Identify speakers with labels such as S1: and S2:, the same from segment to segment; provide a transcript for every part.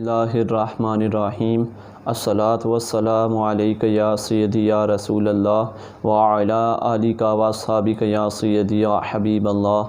S1: اللہ الرحمن الرحیم الصلاۃ والسلام علیک یا سیدی یا رسول اللہ وعلی آلک واصحابک یا سیدی یا حبیب اللہ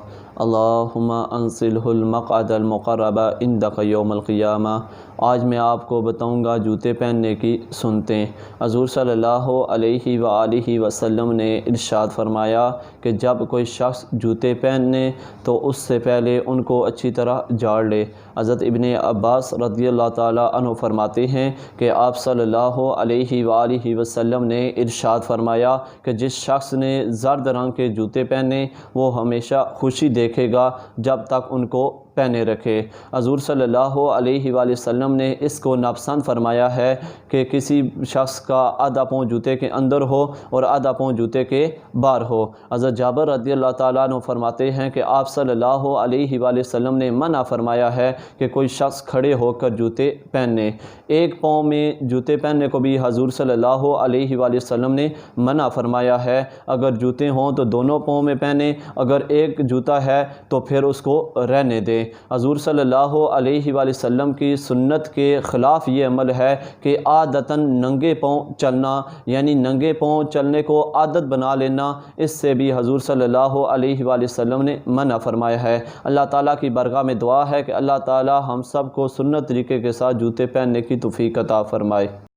S1: اللہم انزلہ المقعد المقرب عندک یوم القیامہ۔ آج میں آپ کو بتاؤں گا جوتے پہننے کی سنتیں۔ حضور صلی اللہ علیہ وآلہ وسلم نے ارشاد فرمایا کہ جب کوئی شخص جوتے پہننے تو اس سے پہلے ان کو اچھی طرح جاڑ لے۔ حضرت ابن عباس رضی اللہ تعالیٰ عنہ فرماتے ہیں کہ آپ صلی اللہ علیہ وآلہ وسلم نے ارشاد فرمایا کہ جس شخص نے زرد رنگ کے جوتے پہنے وہ ہمیشہ خوشی دیکھے گا جب تک ان کو پہنے رکھے۔ حضور صلی اللہ علیہ وآلہ وسلم نے اس کو ناپسند فرمایا ہے کہ کسی شخص کا آدھا پاؤں جوتے کے اندر ہو اور آدھا پاؤں جوتے کے باہر ہو۔ حضرت جابر رضی اللہ تعالیٰ عنہ فرماتے ہیں کہ آپ صلی اللہ علیہ وآلہ وسلم نے منع فرمایا ہے کہ کوئی شخص کھڑے ہو کر جوتے پہنے۔ ایک پاؤں میں جوتے پہننے کو بھی حضور صلی اللہ علیہ وآلہ وسلم نے منع فرمایا ہے۔ اگر جوتے ہوں تو دونوں پاؤں میں پہنے، اگر ایک جوتا ہے تو پھر اس کو رہنے دیں۔ حضور صلی اللہ علیہ وآلہ وسلم کی سنت کے خلاف یہ عمل ہے کہ عادتاً ننگے پاؤں چلنا، یعنی ننگے پاؤں چلنے کو عادت بنا لینا، اس سے بھی حضور صلی اللہ علیہ وآلہ وسلم نے منع فرمایا ہے۔ اللہ تعالیٰ کی بارگاہ میں دعا ہے کہ اللہ تعالیٰ ہم سب کو سنت طریقے کے ساتھ جوتے پہننے کی توفیق عطا فرمائے۔